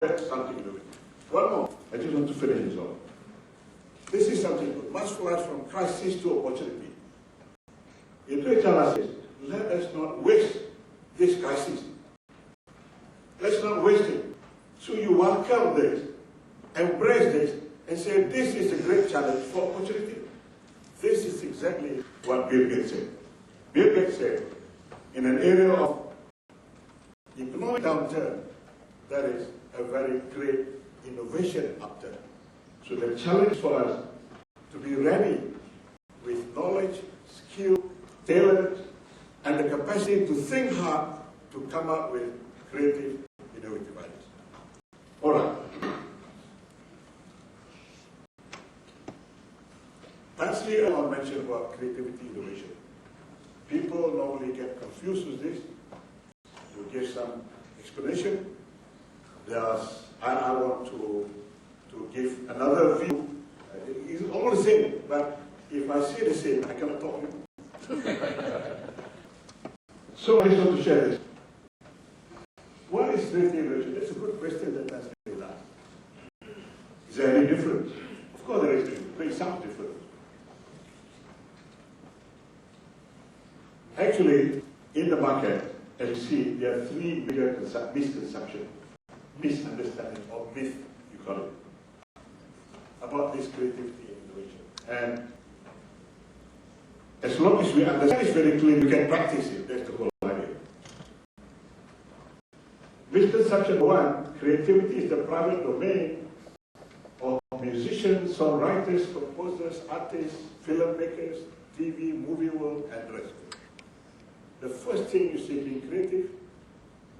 that's something innovative. One more, I just want to finish this off. This is something good. Must fly from crisis to opportunity. Literature says, let us not waste this crisis. Let's not waste it. So you welcome this, embrace this, and say, this is a great challenge for opportunity. This is exactly what Bill Gates said. Bill Gates said, in an area of economic downturn, that is a very great innovation upturn. So the challenge for us to be ready with knowledge, skill, talent, and the capacity to think hard to come up with creative, innovative ideas. All right. Lastly, I want to mention about creativity, innovation. People normally get confused with this. To give some explanation, I want to give another view. It's all the same, but if I say the same, I cannot talk. So I just want to share this. What is creative innovation? That's a good question that has been asked. Is there any difference? Of course there is difference, but it sounds different. Actually, in the market, as you see, there are three major misconceptions, misunderstanding, or myth, you call it, about this creativity and innovation. And as long as we understand it very clearly, we can practice it. That's the whole idea. Misconception one, creativity is the private domain of musicians, songwriters, composers, artists, filmmakers, TV, movie world, and the rest of it. The first thing you see being creative,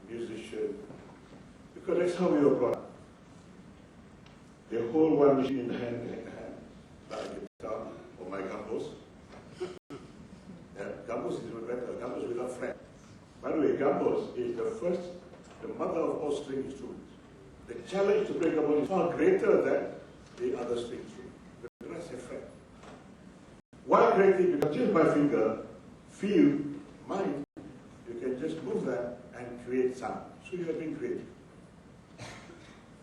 musician, because that's how we were brought up. They hold one machine in the hand, like a guitar, or my gambos. Gambos is even better, gambos without fret. By the way, gambos is the mother of all string instruments. The challenge to play gambos is far greater than the other string instruments. The rest have fret. Why creative? Because just by finger, feel, mind, you can just move that and create sound. So you have been creative.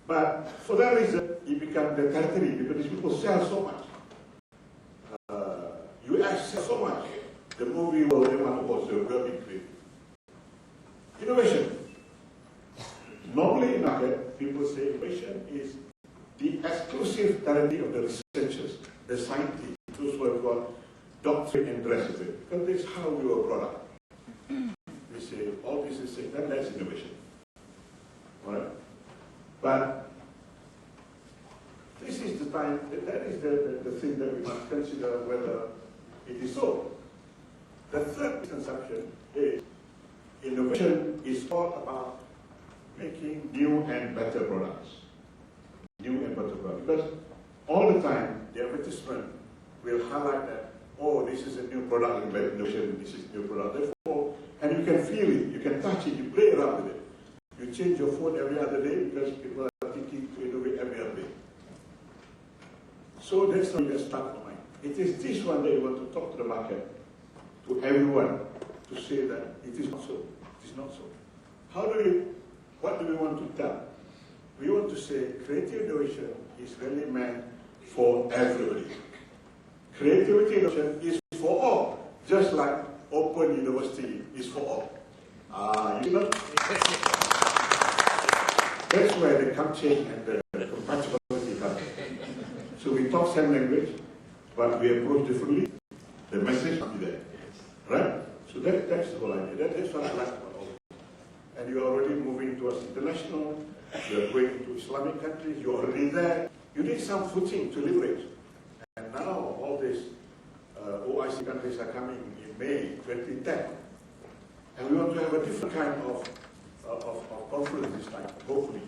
But for that reason, it becomes the territory because these people sell so much. You sell so much. The movie will also be creative. Innovation. Normally in market, people say innovation is the exclusive territory of the researchers, the scientists, those who have got doctorate and the rest of it. Because this is how we were brought up. We say, all this is saying, that's innovation. Alright? But this is the time, that is the thing that we must consider whether it is so. The third misconception is innovation is all about making new and better products. New and better products. Because all the time, the advertisement will highlight that, oh, this is a new product, innovation, this is a new product. Therefore, and you can feel it, you can touch it, you play around with it. You change your phone every other day because people are thinking to innovate every other day. So that's how you get stuck in mind. It is this one that you want to talk to the market, to everyone, to say that it is not so. It is not so. What do we want to tell? We want to say creative innovation is really meant for everybody. Creativity innovation is for all, just like Open University is for all. You know? That's where the culture and the compatibility comes. So we talk same language, but we approach differently. The message must be there. Right? So that's the whole idea. That's what I like about all. And you're already moving towards international, you're going into Islamic countries, you're already there. You need some footing to leverage. And now all these OIC countries are coming in May 2010. And we want to have a different kind of conference this time, hopefully.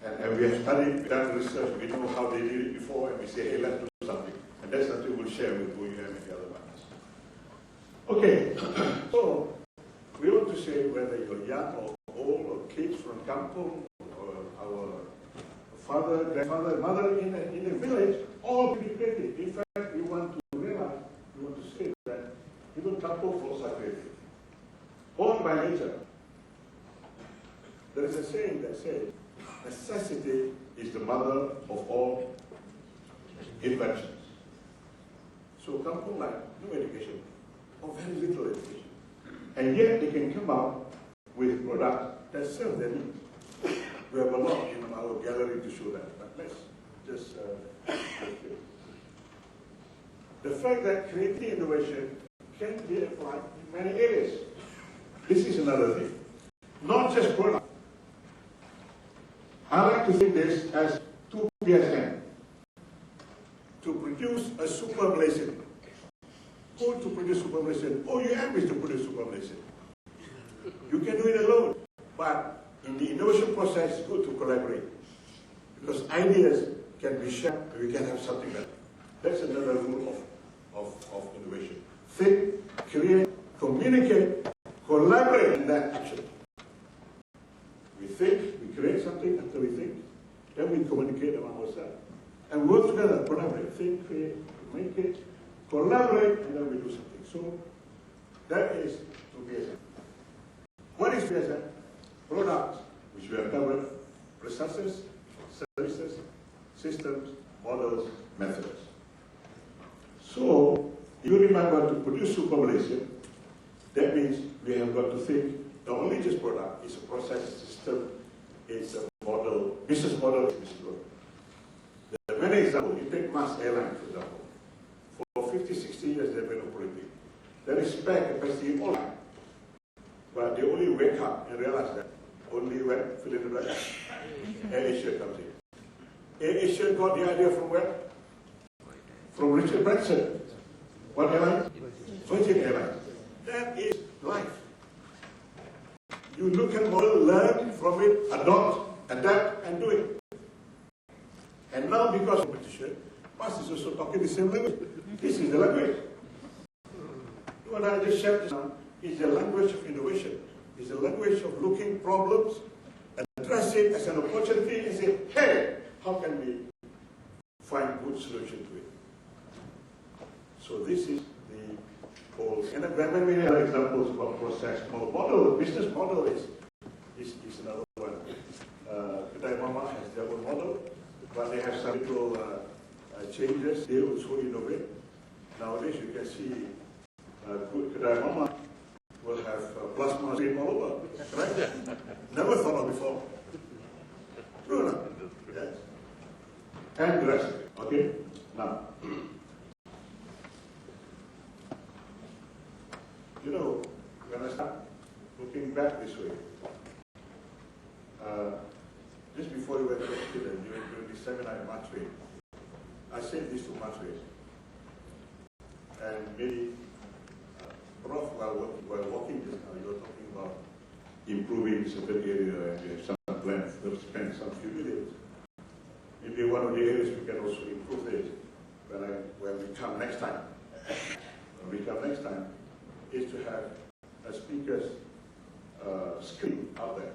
And we have studied, we've done research, we know how they did it before, and we say, hey, let's do something. And that's something we'll share with OUM and the other partners. Okay, so we want to say whether you're young or old, or kids from kampung, or our father, grandfather, mother in a village, all can be creative. In fact, we want to realize, we want to say that even kampung folks are creative. Born by nature. There is a saying that says, necessity is the mother of all inventions. So Kampung like no education, or very little education. And yet they can come out with products that serve their needs. We have a lot in our gallery to show that, but let's just the fact that creative innovation can be applied in many areas. This is another thing. Not just product. I like to think this as 2 PSN. To produce a super blazon. Who to produce super blazon? OUM is to produce super blazon. You can do it alone, but in the innovation process, it's good to collaborate. Because ideas can be shared, and we can have something better. That's another rule of innovation. Think, create, communicate, collaborate in that action. We think, we create something after we think, then we communicate among ourselves. And work together, collaborate, think, create, communicate, collaborate, and then we do something. So that is to PSN. What is PSN? Products, which we have covered, processes, services, systems, models, methods. So, you remember to produce super blazon, that means we have got to think not only just product, it's a process, system, it's a model, business model, business model. There are many examples. You take Mars Airlines, for example. For 50, 60 years they've been operating. There is spare capacity all time. But they only wake up and realize that only when fill in the blank, Air Asia comes in. Air Asia got the idea from where? From Richard Branson. What airline? Virgin Airlines. That is life. You look at model, learn from it, adopt, adapt, and do it. And now because of competition, Mars is also talking the same language. This is the language. What I just shared just now is the language of innovation. It's the language of looking problems, address it as an opportunity, and say, hey, how can we find good solution to it? So this is the whole. And then when we have examples about process model, business model is another one. Kedai Mama has their own model, but they have some little changes. They also innovate. Nowadays you can see good Kedai Mama will have plasma screen all over, right? Never thought of before. True enough. Yes. And the rest. Okay? Now, you know, when I start looking back this way, just before you went to Australia, during the seminar in Matway, I said this to Matway, and maybe, Prof, while walking just now, you were talking about improving certain area, and we have some plans to spend some few millions. Maybe one of the areas we can also improve is when we come next time. When we come next time, is to have a speaker's screen out there.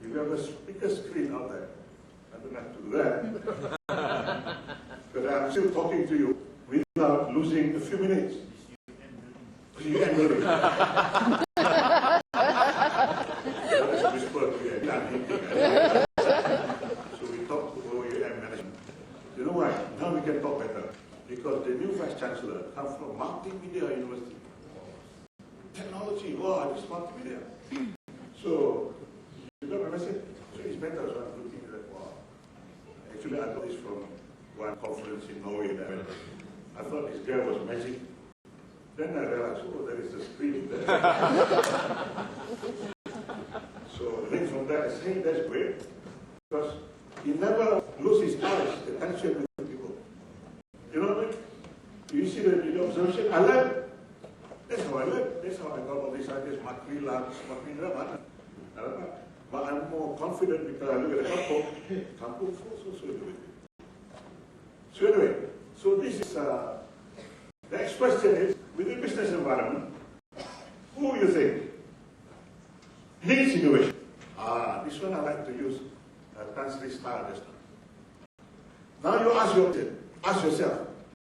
If you have a speaker screen out there, I don't have to do that. But I'm still talking to you without losing a few minutes. You can do it. So we talk to OUM management. You know why? Now we can talk better. Because the new Vice Chancellor comes from Multimedia University. Technology, wow, this multimedia. So, you got my message? So it's better, so I'm looking at that, wow. Actually, I got this from one conference in Norway that I thought this guy was magic. Then I realized, oh, there is a screen there. So, then from that, I say, that's great. Because he never loses his eyes, the connection with people. You know what I mean? You see the observation? I learned. That's how I learned. That's how I got all these ideas. But I'm more confident because I look at the kampung, so do it. So anyway, so this is, the next question is, within business environment, who you think needs innovation? This one I like to use Tan Sri style just now. Now you ask yourself,